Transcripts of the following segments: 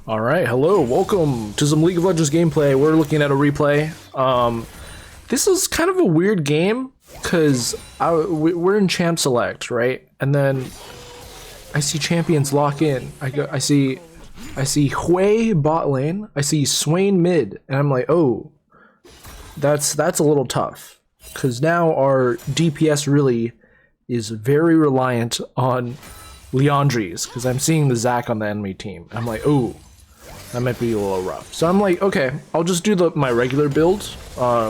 All right, hello, welcome to some League of Legends gameplay. We're looking at a replay. This is kind of a weird game because we're in Champ Select, right? And then I see champions lock in. I see Hui bot lane. I see Swain mid, and I'm like, oh, that's a little tough because now our DPS really is very reliant on Leandries because I'm seeing the Zac on the enemy team. I'm like, oh, that might be a little rough. So I'm like, okay, I'll just do my regular build,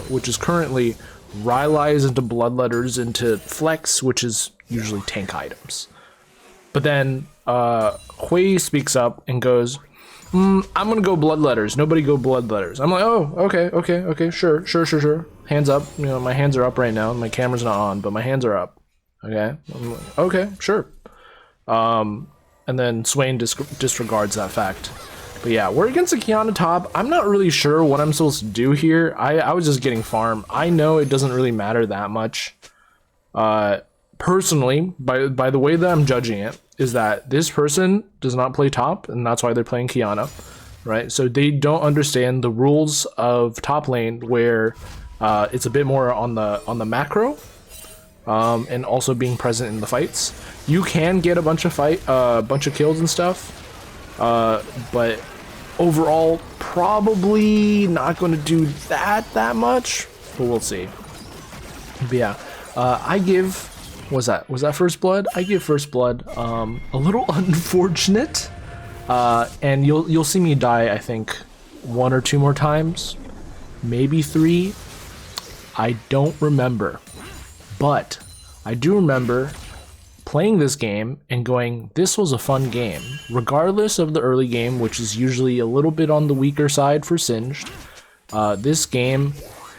which is currently Rylai's into Bloodletters into Flex, which is usually tank items. But then Hui speaks up and goes, I'm gonna go Bloodletters. Nobody go Bloodletters. I'm like, oh, okay, sure. Hands up. You know, my hands are up right now. My camera's not on, but my hands are up. Okay, I'm like, okay, sure. And then Swain disregards that fact. But yeah, we're against a Qiyana top. I'm not really sure what I'm supposed to do here. I was just getting farm. I know it doesn't really matter that much. Personally, by the way that I'm judging it, is that this person does not play top, and that's why they're playing Qiyana, right? So they don't understand the rules of top lane, where it's a bit more on the macro, and also being present in the fights. You can get a bunch of kills and stuff, but overall, probably not going to do that much, but we'll see. But yeah, I give, was that first blood? I give first blood. A little unfortunate, and you'll see me die, I think, 1 or 2 more times, maybe 3. I don't remember, but I do remember playing this game and going, this was a fun game, regardless of the early game, which is usually a little bit on the weaker side for Singed. This game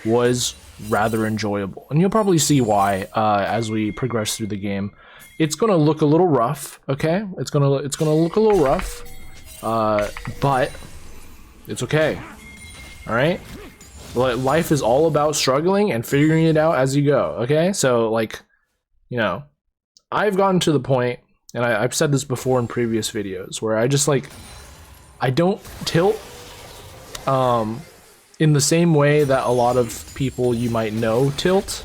was rather enjoyable, and you'll probably see why as we progress through the game. It's gonna look a little rough, okay? It's gonna look a little rough, but it's okay. All right. Life is all about struggling and figuring it out as you go. Okay, so like, you know, I've gotten to the point, and I've said this before in previous videos, where I just like, I don't tilt in the same way that a lot of people you might know tilt.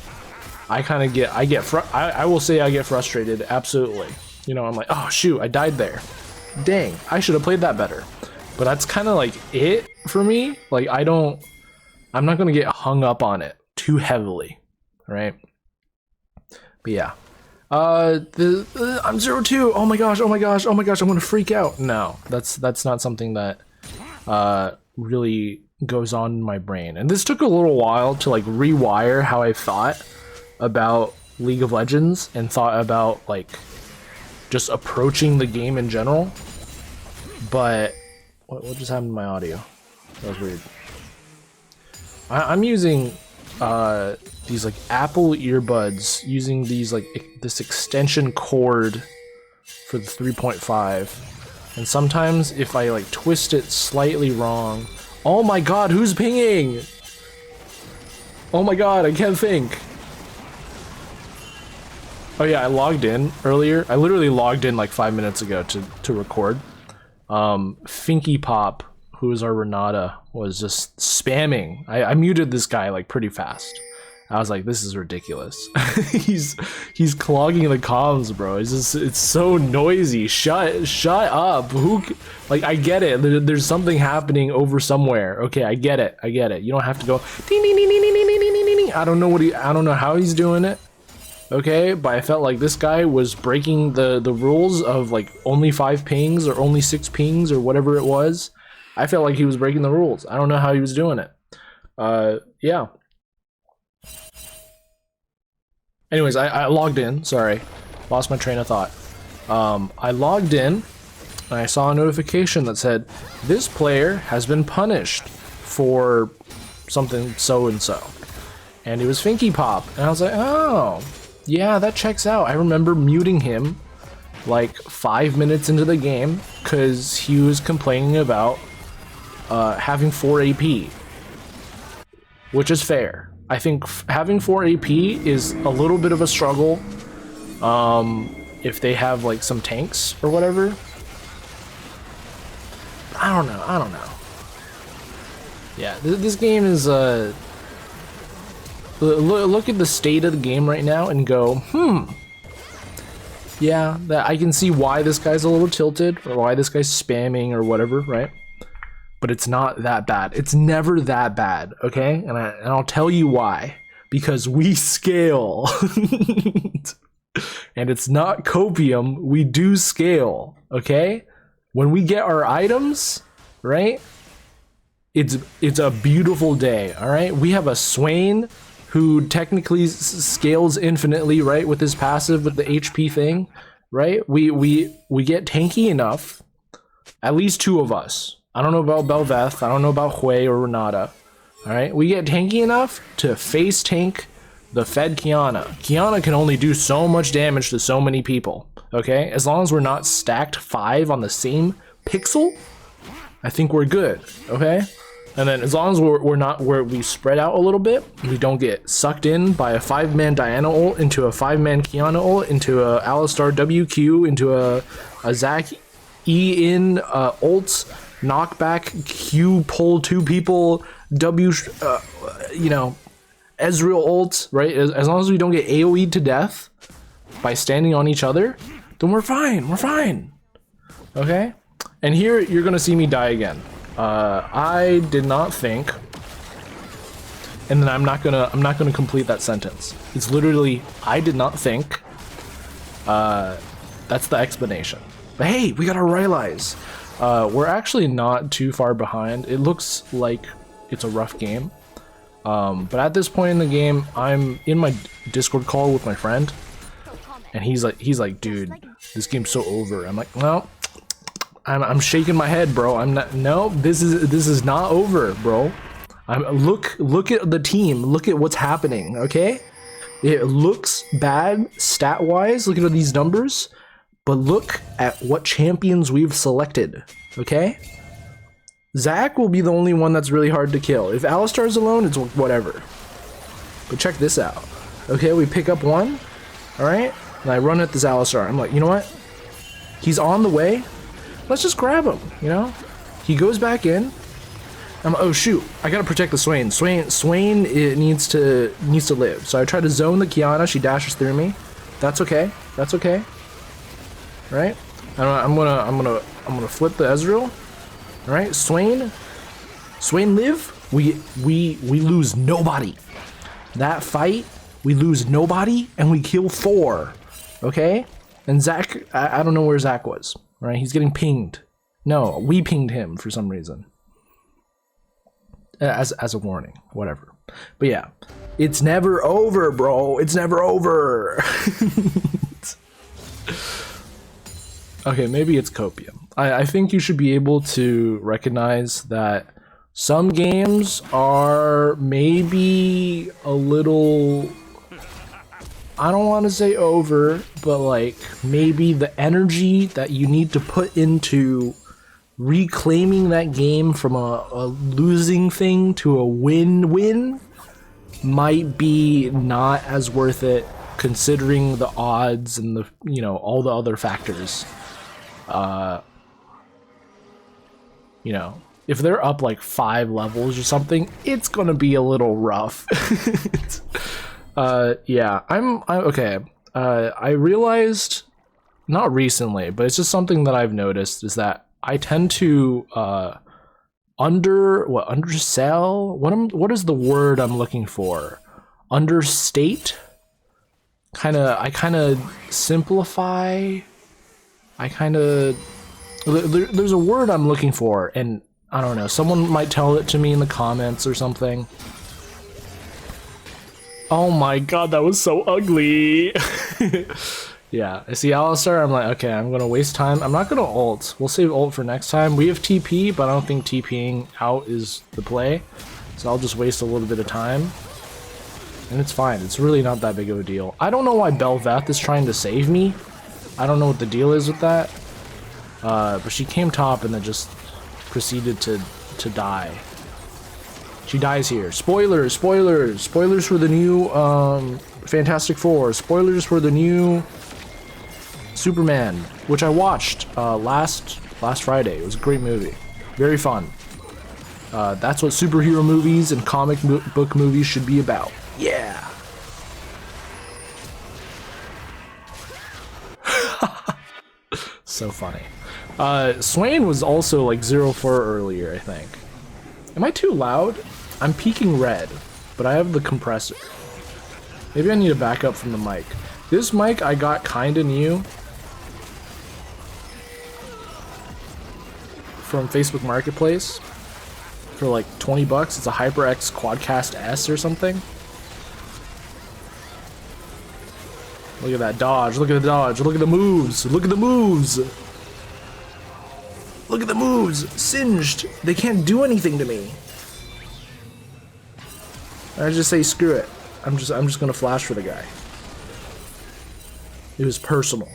I kind of get, I will say I get frustrated, absolutely. You know, I'm like, oh shoot, I died there. Dang, I should have played that better. But that's kind of like it for me. Like, I'm not gonna get hung up on it too heavily, right? But yeah. I'm 0-2. Oh my gosh, I'm gonna freak out. No, that's not something that really goes on in my brain. And this took a little while to like rewire how I thought about League of Legends and thought about like just approaching the game in general. But what just happened to my audio? That was weird. I'm using these like Apple earbuds, using these like this extension cord for the 3.5, and sometimes if I like twist it slightly wrong, oh my god, who's pinging? Oh my god, I can't think. Oh yeah, I logged in earlier. I literally logged in like 5 minutes ago to record. Finky Pop, who is our Renata, was just spamming. I muted this guy like pretty fast. I was like, this is ridiculous. he's clogging the comms, bro. It's so noisy. Shut up. Like, I get it. There's something happening over somewhere. Okay, I get it. You don't have to go ding ding ding ding ding ding ding ding ding. I don't know how he's doing it. Okay, but I felt like this guy was breaking the rules of like only 5 pings or only 6 pings or whatever it was. I felt like he was breaking the rules. I don't know how he was doing it. Yeah. Anyways, I logged in. Sorry, lost my train of thought. I logged in, and I saw a notification that said, this player has been punished for something so-and-so. And it was Finky Pop. And I was like, oh, yeah, that checks out. I remember muting him like 5 minutes into the game because he was complaining about having 4 AP, which is fair. I think having 4 AP is a little bit of a struggle if they have like some tanks or whatever. I don't know. Yeah, this game is look at the state of the game right now and go, yeah, that I can see why this guy's a little tilted or why this guy's spamming or whatever, right? But it's not that bad. It's never that bad, okay? And I'll tell you why. Because we scale. And it's not copium, we do scale, okay? When we get our items, right? It's a beautiful day, all right? We have a Swain who technically scales infinitely, right? With his passive, with the HP thing, right? We get tanky enough, at least two of us. I don't know about Belveth, I don't know about Hui or Renata, all right? We get tanky enough to face tank the Fed Kiana. Kiana can only do so much damage to so many people, okay? As long as we're not stacked 5 on the same pixel, I think we're good, okay? And then as long as we spread out a little bit, we don't get sucked in by a 5-man Diana ult into a 5-man Kiana ult into a Alistar WQ into a Zac E in ults, knockback Q pull 2 people W, Ezreal ult, right? As long as we don't get AoE'd to death by standing on each other, then we're fine, okay? And here you're gonna see me die again. I did not think, and then I'm not gonna complete that sentence. It's literally, I did not think. That's the explanation. But hey, we got our Rylai's. We're actually not too far behind. It looks like it's a rough game. But at this point in the game, I'm in my Discord call with my friend, and he's like, dude, this game's so over. I'm like, well, I'm shaking my head, bro. I'm not. No, this is not over, bro. Look at the team. Look at what's happening. Okay, it looks bad stat wise. Look at these numbers, but look at what champions we've selected. Okay. Zac will be the only one that's really hard to kill. If Alistar's alone, it's whatever. But check this out. Okay, we pick up one. Alright? And I run at this Alistar. I'm like, you know what? He's on the way. Let's just grab him, you know? He goes back in. I'm like, oh shoot, I gotta protect the Swain. Swain it needs to live. So I try to zone the Kiana, she dashes through me. That's okay. That's okay. Right? I'm gonna flip the Ezreal. All right, Swain live. We lose nobody. That fight, we lose nobody, and we kill 4. Okay, and Zac, I don't know where Zac was. All right, he's getting pinged. No, we pinged him for some reason. As a warning, whatever. But yeah, it's never over, bro. It's never over. Okay, maybe it's copium. I think you should be able to recognize that some games are maybe a little, I don't want to say over, but like maybe the energy that you need to put into reclaiming that game from a losing thing to a win-win might be not as worth it considering the odds and the, you know, all the other factors. You know, if they're up like 5 levels or something, it's gonna be a little rough. Yeah, I'm okay. I realized, not recently, but it's just something that I've noticed, is that I tend to undersell. What is the word I'm looking for? Understate. I kind of simplify. There's a word I'm looking for, and I don't know, someone might tell it to me in the comments or something. Oh my god, that was so ugly. Yeah, I see Alistar, I'm like, okay, I'm gonna waste time. I'm not gonna ult. We'll save ult for next time. We have TP, but I don't think TPing out is the play. So I'll just waste a little bit of time. And it's fine, it's really not that big of a deal. I don't know why Belveth is trying to save me. I don't know what the deal is with that. But she came top and then just proceeded to die. She dies here. Spoilers for the new Fantastic Four. Spoilers for the new Superman, which I watched last Friday. It was a great movie. Very fun. That's what superhero movies and comic book movies should be about. Yeah. So funny. Swain was also like 0-4 earlier, I think. Am I too loud? I'm peaking red, but I have the compressor. Maybe I need to back up from the mic. This mic I got kinda new from Facebook Marketplace for like 20 bucks. It's a HyperX Quadcast S or something. Look at that dodge, look at the dodge, look at the moves, look at the moves! Look at the moves! Singed! They can't do anything to me! I just say screw it. I'm just gonna flash for the guy. It was personal.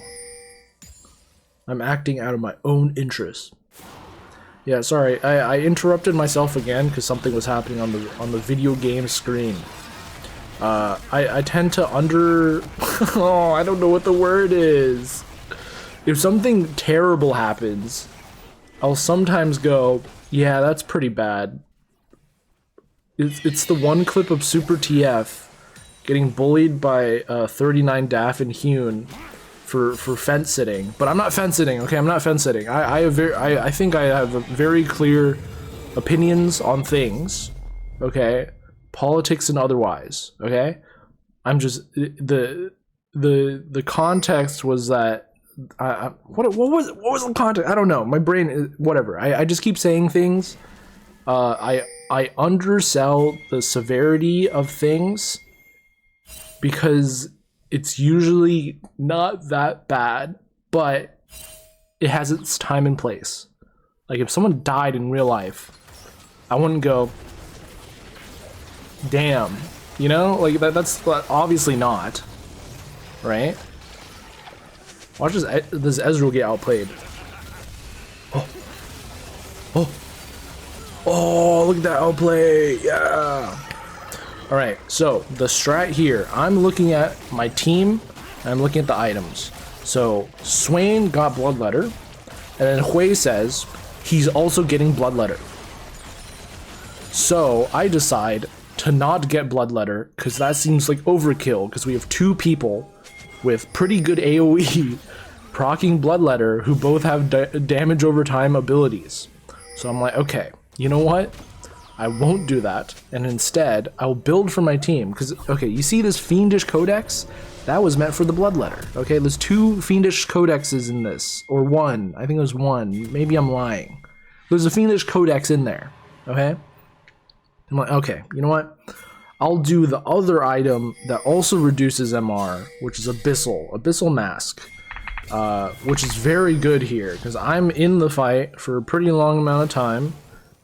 I'm acting out of my own interest. Yeah, sorry, I interrupted myself again because something was happening on the video game screen. I tend to oh, I don't know what the word is. If something terrible happens, I'll sometimes go, yeah, that's pretty bad. It's the one clip of Super TF getting bullied by 39 Daff and Hune for fence sitting, but I'm not fence sitting. Okay, I'm not fence sitting. I think I have very clear opinions on things. Okay, politics and otherwise. Okay, I'm just the context was that what was the context? I don't know. My brain is whatever. I just keep saying things. I undersell the severity of things because it's usually not that bad, but it has its time and place. Like if someone died in real life, I wouldn't go, damn, you know? Like that's obviously not, right? Watch this Ezreal get outplayed. Oh, look at that outplay, yeah. All right, so the strat here, I'm looking at my team, and I'm looking at the items. So Swain got Bloodletter, and then Hui says he's also getting Bloodletter. So I decide to not get Bloodletter, because that seems like overkill, because we have two people with pretty good AoE proccing Bloodletter who both have damage over time abilities. So I'm like, okay, you know what? I won't do that, and instead, I'll build for my team, because, okay, you see this Fiendish Codex? That was meant for the Bloodletter, okay? There's 2 Fiendish Codexes in this, or 1, I think it was 1, maybe I'm lying. There's a Fiendish Codex in there, okay? I'm like, okay, you know what? I'll do the other item that also reduces MR, which is Abyssal Mask, which is very good here, because I'm in the fight for a pretty long amount of time.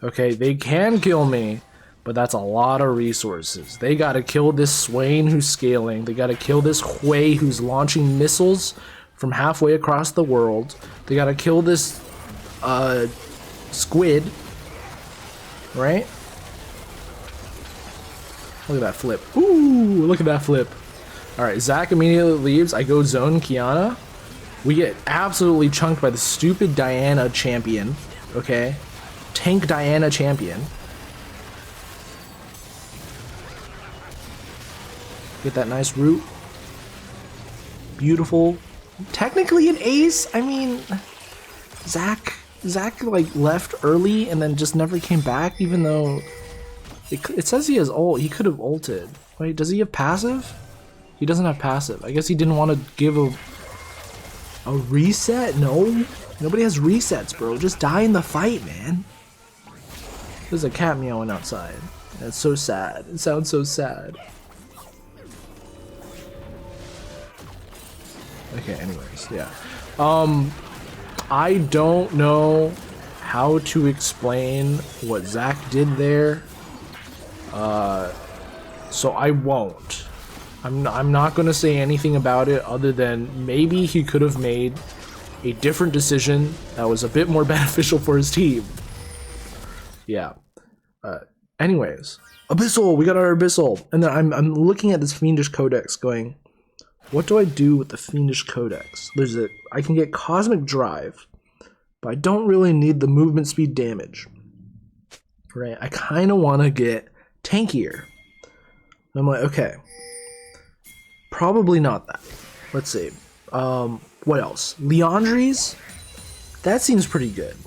Okay, they can kill me, but that's a lot of resources. They gotta kill this Swain who's scaling. They gotta kill this Hui who's launching missiles from halfway across the world. They gotta kill this squid, right? Look at that flip. Ooh, look at that flip. All right, Zach immediately leaves. I go zone Kiana. We get absolutely chunked by the stupid Diana champion, okay? Tank Diana champion. Get that nice root. Beautiful. Technically an ace. I mean, Zach like left early and then just never came back, even though it says he has ult. He could have ulted. Wait, does he have passive? He doesn't have passive. I guess he didn't want to give a reset. No, nobody has resets, bro. Just die in the fight, man. There's a cat meowing outside. That's so sad. It sounds so sad. Okay, anyways, yeah. I don't know how to explain what Zach did there. So I won't. I'm not gonna say anything about it other than maybe he could have made a different decision that was a bit more beneficial for his team. Yeah. Anyways, Abyssal, we got our Abyssal, and then I'm looking at this Fiendish Codex, going, what do I do with the Fiendish Codex? I can get Cosmic Drive, but I don't really need the movement speed damage. Right? I kind of want to get tankier. I'm like, okay, probably not that. Let's see. What else? Leandries? That seems pretty good.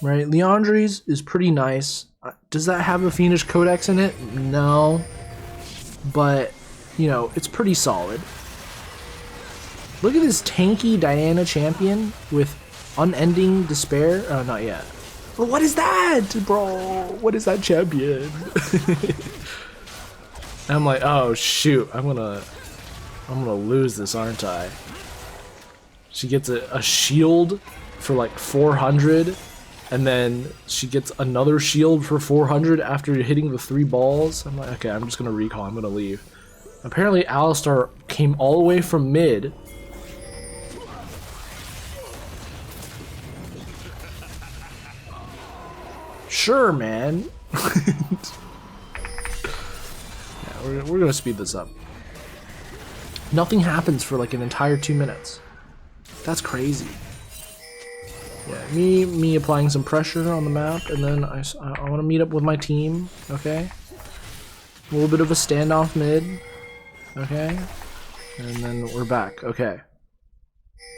Right? Leandries is pretty nice. Does that have a Fiendish Codex in it? No. But, you know, it's pretty solid. Look at this tanky Diana champion with unending despair. Oh, not yet. But what is that, bro? What is that champion? I'm like, oh shoot, I'm gonna lose this, aren't I? She gets a shield for like 400, and then she gets another shield for 400 after hitting the 3 balls. I'm like, okay, I'm just gonna recall, I'm gonna leave. Apparently Alistar came all the way from mid. Sure, man. Yeah, we're gonna speed this up. Nothing happens for like an entire 2 minutes. That's crazy. Yeah, me applying some pressure on the map, and then I want to meet up with my team. Okay. A little bit of a standoff mid. Okay. And then we're back. Okay.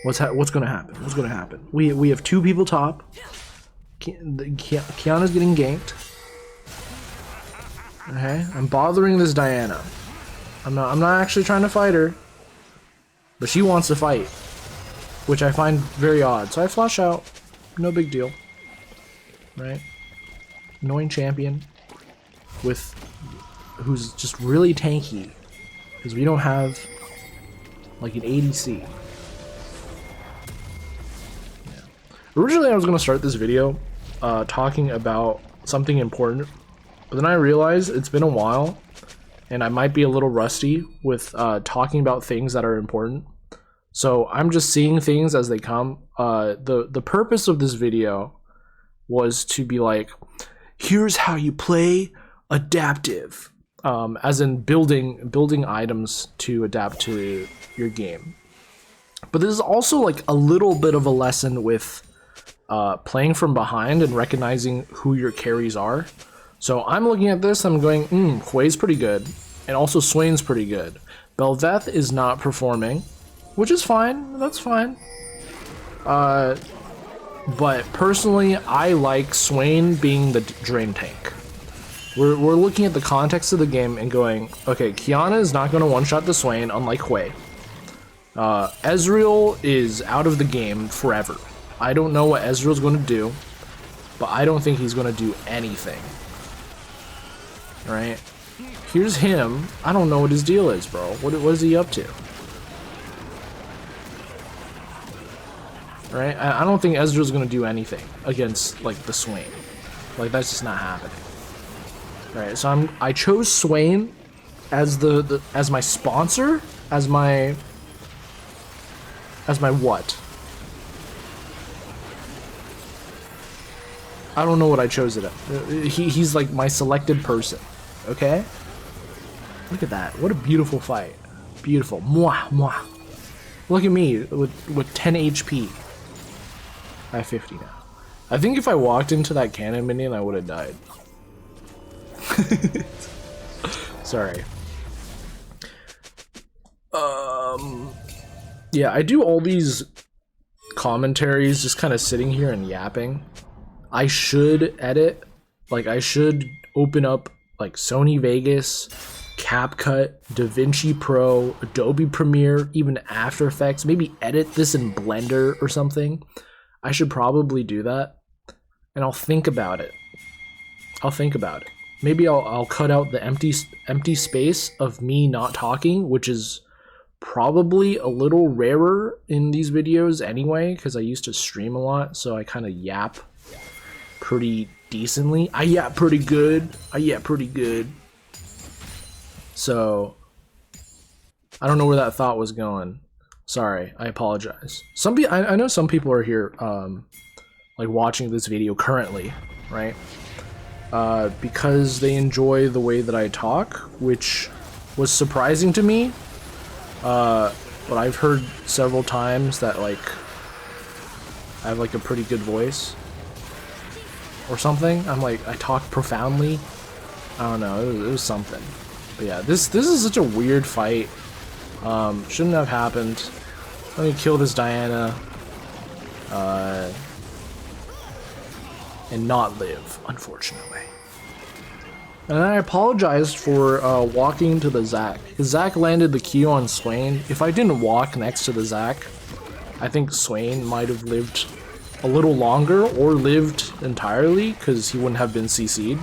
What's gonna happen? What's gonna happen? We have 2 people top. Kiana's getting ganked. Okay, I'm bothering this Diana. I'm not actually trying to fight her, but she wants to fight, which I find very odd. So I flash out. No big deal. Right? Annoying champion who's just really tanky because we don't have like an ADC. Yeah. Originally, I was gonna start this video talking about something important, but then I realized it's been a while and I might be a little rusty with talking about things that are important. So I'm just seeing things as they come. The purpose of this video was to be like, here's how you play adaptive, as in building items to adapt to your game. But this is also like a little bit of a lesson with playing from behind and recognizing who your carries are. So I'm looking at this, I'm going, Hui's pretty good, and also Swain's pretty good. Bel'Veth is not performing, which is fine, that's fine. But personally, I like Swain being the drain tank. We're looking at the context of the game and going, okay, Kiana is not going to one-shot the Swain, unlike Hui. Ezreal is out of the game forever. I don't know what Ezreal's going to do, but I don't think he's going to do anything. Right? Here's him. I don't know what his deal is, bro. What is he up to? Right? I don't think Ezreal's going to do anything against, like, the Swain. Like, that's just not happening. Right? So I chose Swain as as my sponsor, as my what? I don't know what I chose it at. He's like my selected person. Okay? Look at that. What a beautiful fight. Beautiful. Mwah, mwah. Look at me with 10 HP. I have 50 now. I think if I walked into that cannon minion, I would have died. Sorry. Yeah, I do all these commentaries just kind of sitting here and yapping. I should edit, like I should open up like Sony Vegas, CapCut, DaVinci Pro, Adobe Premiere, even After Effects, maybe edit this in Blender or something. I should probably do that, and I'll think about it. Maybe I'll cut out the empty space of me not talking, which is probably a little rarer in these videos anyway, because I used to stream a lot, so I kind of yap pretty decently. I yap pretty good. So I don't know where that thought was going. Sorry, I apologize. I know some people are here like watching this video currently, right? Because they enjoy the way that I talk, which was surprising to me. But I've heard several times that like I have like a pretty good voice or something. I'm like, I talk profoundly. I don't know, it was something. But yeah, this is such a weird fight. Shouldn't have happened. Let me kill this Diana. And not live, unfortunately. And I apologized for walking to the Zac. Because Zac landed the Q on Swain. If I didn't walk next to the Zac, I think Swain might have lived a little longer or lived entirely, because he wouldn't have been CC'd.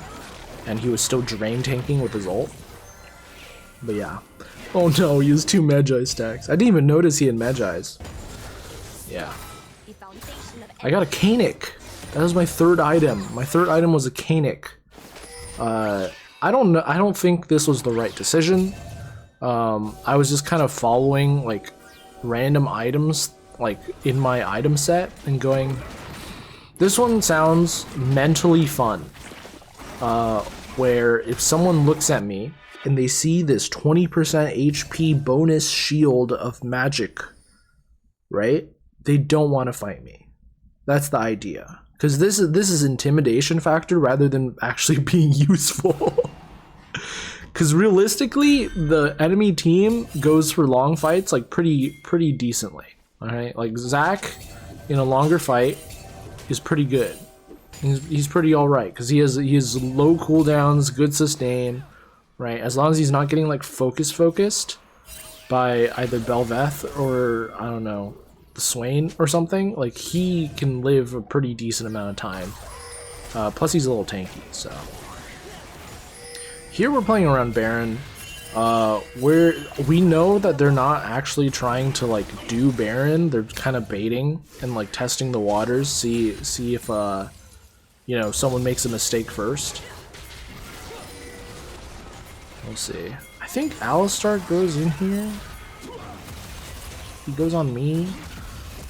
And he was still drain tanking with his ult. But yeah. Oh no, he has 2 Magi stacks. I didn't even notice he had Magi's. Yeah. I got a Kanik. That was my 3rd item. My 3rd item was a Kanik. I don't know. I don't think this was the right decision. I was just kind of following like random items like in my item set and going, this one sounds mentally fun. Where if someone looks at me and they see this 20% HP bonus shield of magic, right? They don't want to fight me. That's the idea. Because this is intimidation factor rather than actually being useful. Because realistically, the enemy team goes for long fights like pretty decently. All right, like Zac in a longer fight is pretty good. He's pretty all right because he has low cooldowns, good sustain, right? As long as he's not getting like focused by either Bel'Veth or I don't know, the Swain or something, like he can live a pretty decent amount of time. Plus he's a little tanky, so. Here we're playing around Baron, where we know that they're not actually trying to like do Baron, they're kind of baiting and like testing the waters, see if you know, someone makes a mistake first. We'll see. I think Alistar goes in here. He goes on me.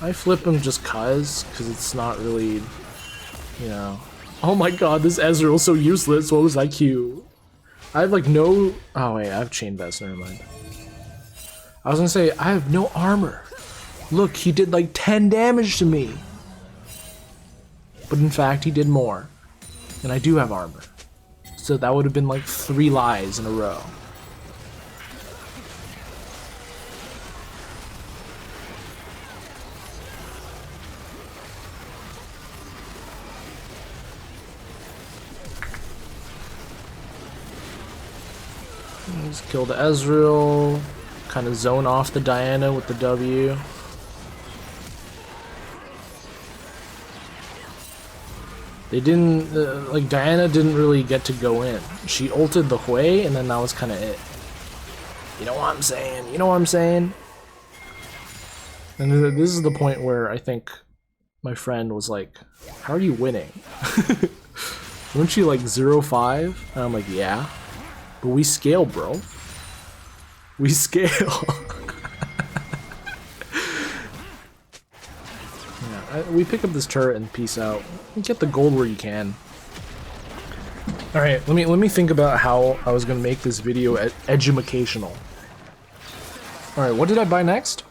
I flip him just cause it's not really, you know. Oh my god, this Ezreal's so useless. What was that Q? I have like no. Oh wait, I have Chain Vest. Never mind. I was gonna say I have no armor. Look, he did like 10 damage to me. But in fact, he did more. And I do have armor. So that would have been like 3 lies in a row. Just kill the Ezreal. Kind of zone off the Diana with the W. They didn't, like Diana didn't really get to go in. She ulted the Hui and then that was kind of it. You know what I'm saying? You know what I'm saying? And this is the point where I think my friend was like, how are you winning? Weren't you like 0-5? And I'm like, yeah. But we scale, bro. We scale. We pick up this turret and peace out. Get the gold where you can. All right, let me think about how I was gonna make this video educational. All right, what did I buy next?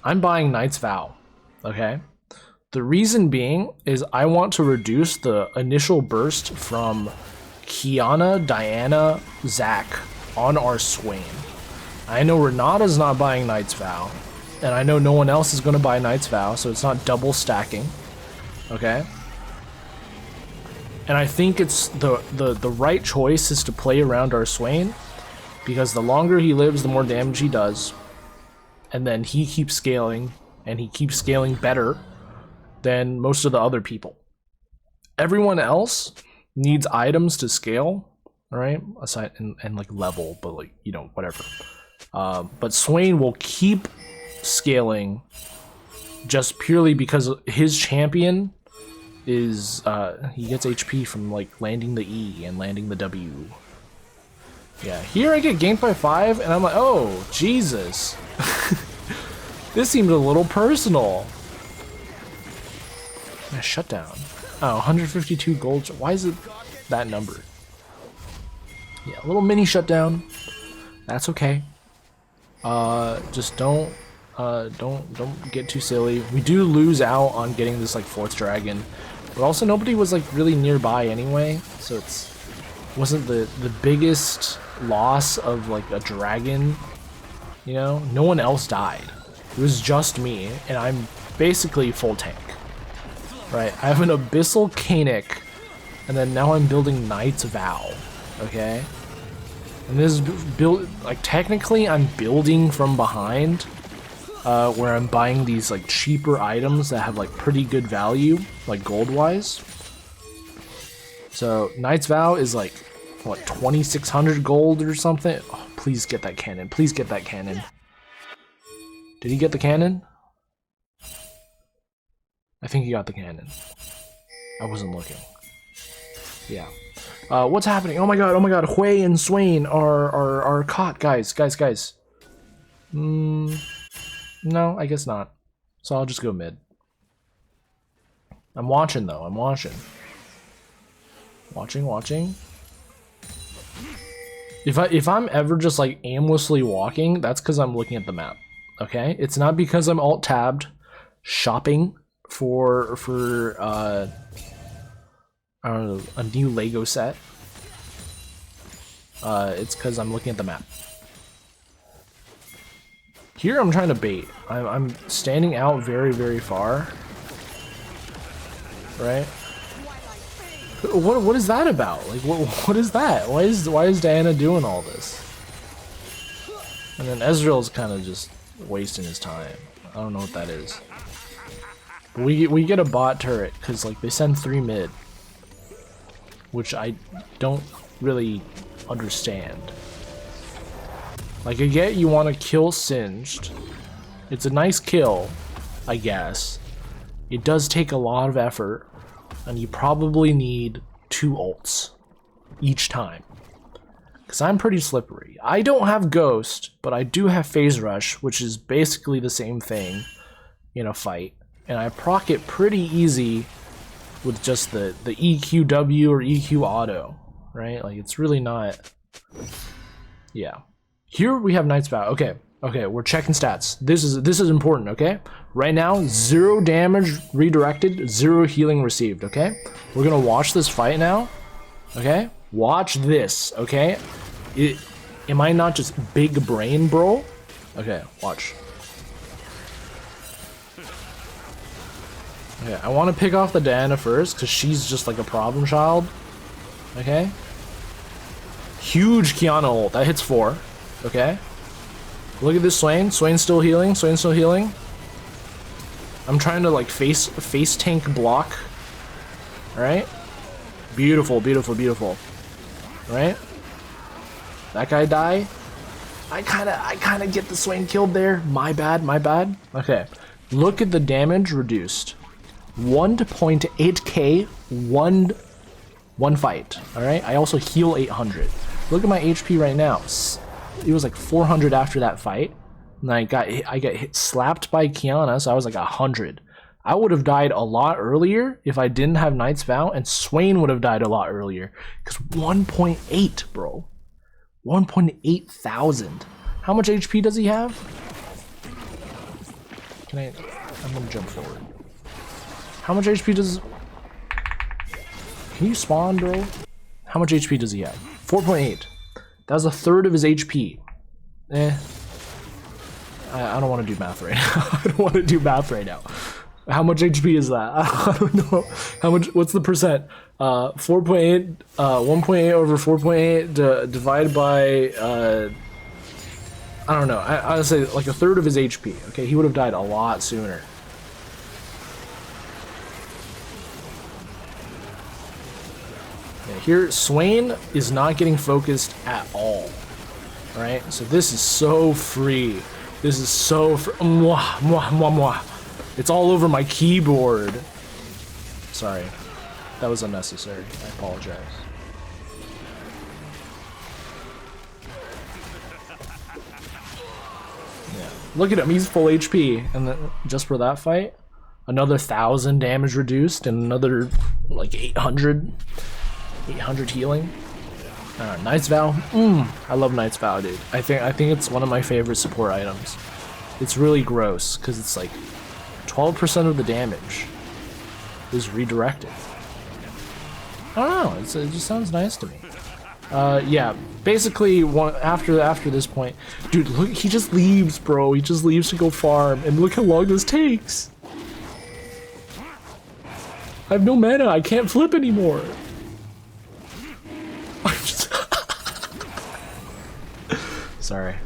I'm buying Knight's Vow. Okay. The reason being is I want to reduce the initial burst from Kiana, Diana, Zac on our Swain. I know Renata's not buying Knight's Vow. And I know no one else is going to buy Knight's Vow, so it's not double stacking. Okay? And I think it's the right choice is to play around our Swain, because the longer he lives, the more damage he does. And then he keeps scaling, and he keeps scaling better than most of the other people. Everyone else needs items to scale, alright? Aside and like level, but like, you know, whatever. But Swain will keep scaling just purely because his champion is he gets HP from like landing the E and landing the W. Yeah, here I get ganked by 5 and I'm like, oh Jesus. This seemed a little personal. A shutdown. Oh, 152 gold. Why is it that number? Yeah, a little mini shutdown. That's okay. Just don't Don't get too silly. We do lose out on getting this like 4th dragon, but also nobody was like really nearby anyway, so it's wasn't the biggest loss of like a dragon. You know, no one else died. It was just me, and I'm basically full tank. Right? I have an Abyssal Canic, and then now I'm building Knight's Vow. Okay? And this is build like technically I'm building from behind, where I'm buying these like cheaper items that have like pretty good value, like gold wise. So Knight's Vow is like what, 2,600 gold or something? Oh, please get that cannon. Please get that cannon. Did he get the cannon? I think he got the cannon. I wasn't looking. Yeah. What's happening? Oh my god, Hui and Swain are caught, guys. No, I guess not. So I'll just go mid. I'm watching though, I'm watching. Watching. If I'm ever just like aimlessly walking, that's because I'm looking at the map. Okay? It's not because I'm alt-tabbed shopping for I don't know, a new Lego set. It's because I'm looking at the map. Here I'm trying to bait. I'm standing out very, very far. Right? What is that about? Like what is that? Why is Diana doing all this? And then Ezreal's kind of just wasting his time. I don't know what that is. But we get a bot turret because like they send 3 mid, which I don't really understand. Like I get you want to kill Singed. It's a nice kill, I guess. It does take a lot of effort. And you probably need 2 ults each time. Because I'm pretty slippery. I don't have Ghost, but I do have Phase Rush, which is basically the same thing in a fight. And I proc it pretty easy with just the EQW or EQ auto, right? Like it's really not... Yeah. Here we have Knight's Vow. Okay, we're checking stats. This is important, okay? Right now, 0 damage redirected, 0 healing received, okay? We're gonna watch this fight now, okay? Watch this, okay? Am I not just big brain, bro? Okay, watch. Okay, I want to pick off the Diana first, because she's just like a problem child, okay? Huge Kiana ult, that hits 4, okay? Look at this Swain. Swain's still healing. I'm trying to like face tank block. Alright? Beautiful. Right? That guy die. I kinda get the Swain killed there. My bad. Okay. Look at the damage reduced. 1.8k one fight. Alright? I also heal 800. Look at my HP right now. It was like 400 after that fight, and I got hit, slapped by Kiana, so I was like 100. I would have died a lot earlier if I didn't have Knight's Vow, and Swain would have died a lot earlier. Because 1.8, bro. 1.8 thousand. How much HP does he have? I'm gonna jump forward. How much HP does... Can you spawn, bro? How much HP does he have? 4.8. That was 1/3 of his HP. I don't want to do math right now. How much HP is that? I don't know. How much? What's the percent? 4.8. 1.8 over 4.8 divided by. I don't know. I would say like 1/3 of his HP. Okay, he would have died a lot sooner. Here, Swain is not getting focused at all. Alright, so this is so free. This is so free. It's all over my keyboard. Sorry. That was unnecessary. I apologize. Yeah. Look at him, he's full HP. And then, just for that fight, another 1,000 damage reduced and another like 800 healing. Knight's Vow. I love Knight's Vow, dude. I think it's one of my favorite support items. it's really gross because it's like 12% of the damage is redirected. I don't know, it just sounds nice to me. Yeah, basically after this point, dude, look, he just leaves, bro. He just leaves to go farm, and look how long this takes. I have no mana. I can't flip anymore. Sorry.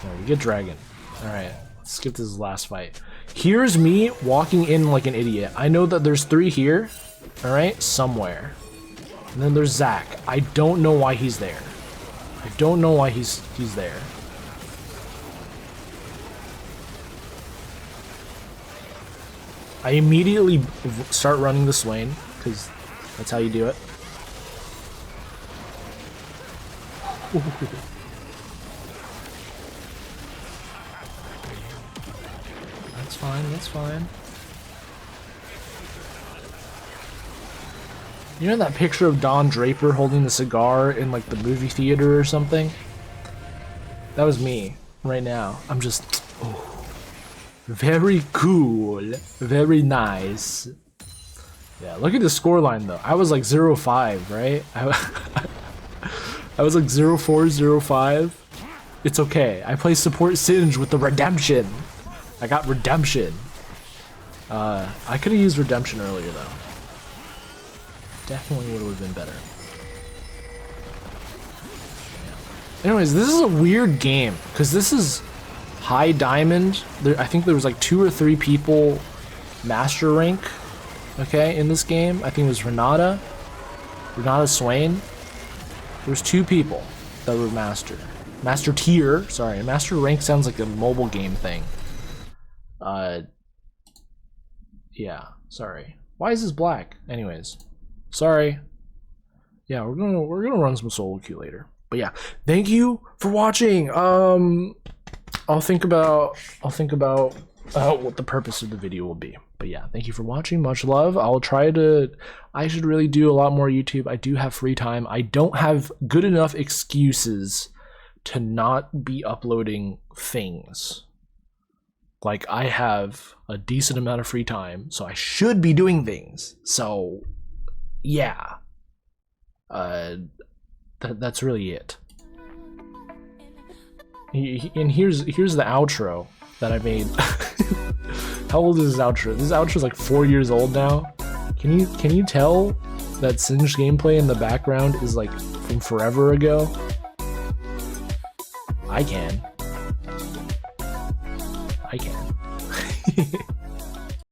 No, we get dragon. Alright, let's get this last fight. Here's me walking in like an idiot. I know that there's 3 here, alright, somewhere. And then there's Zach. I don't know why he's there. I don't know why he's there. I immediately start running the Swain, because that's how you do it. That's fine, that's fine. You know that picture of Don Draper holding the cigar in like the movie theater or something? That was me right now. I'm just, oh, very cool, very nice. Yeah, look at the scoreline though. I was like 0-5, right? I was like 0-4, 0-5. It's okay. I play support Singe with the redemption. I got redemption. I could have used redemption earlier though. Definitely would have been better. Yeah. Anyways, this is a weird game because this is high diamond. I think there was like 2 or 3 people master rank, okay, in this game. I think it was Renata Swain. There was 2 people that were master tier. Sorry, master rank sounds like a mobile game thing. Yeah, sorry. Why is this black? Anyways. Sorry. Yeah, we're gonna run some solo queue later. But yeah, thank you for watching. I'll think about what the purpose of the video will be. But yeah, thank you for watching. Much love. I should really do a lot more YouTube. I do have free time. I don't have good enough excuses to not be uploading things. Like, I have a decent amount of free time, so I should be doing things. So yeah, that's really it. And here's the outro that I made. How old is this outro? This outro is like 4 years old now. Can you tell that Singe gameplay in the background is like from forever ago? I can.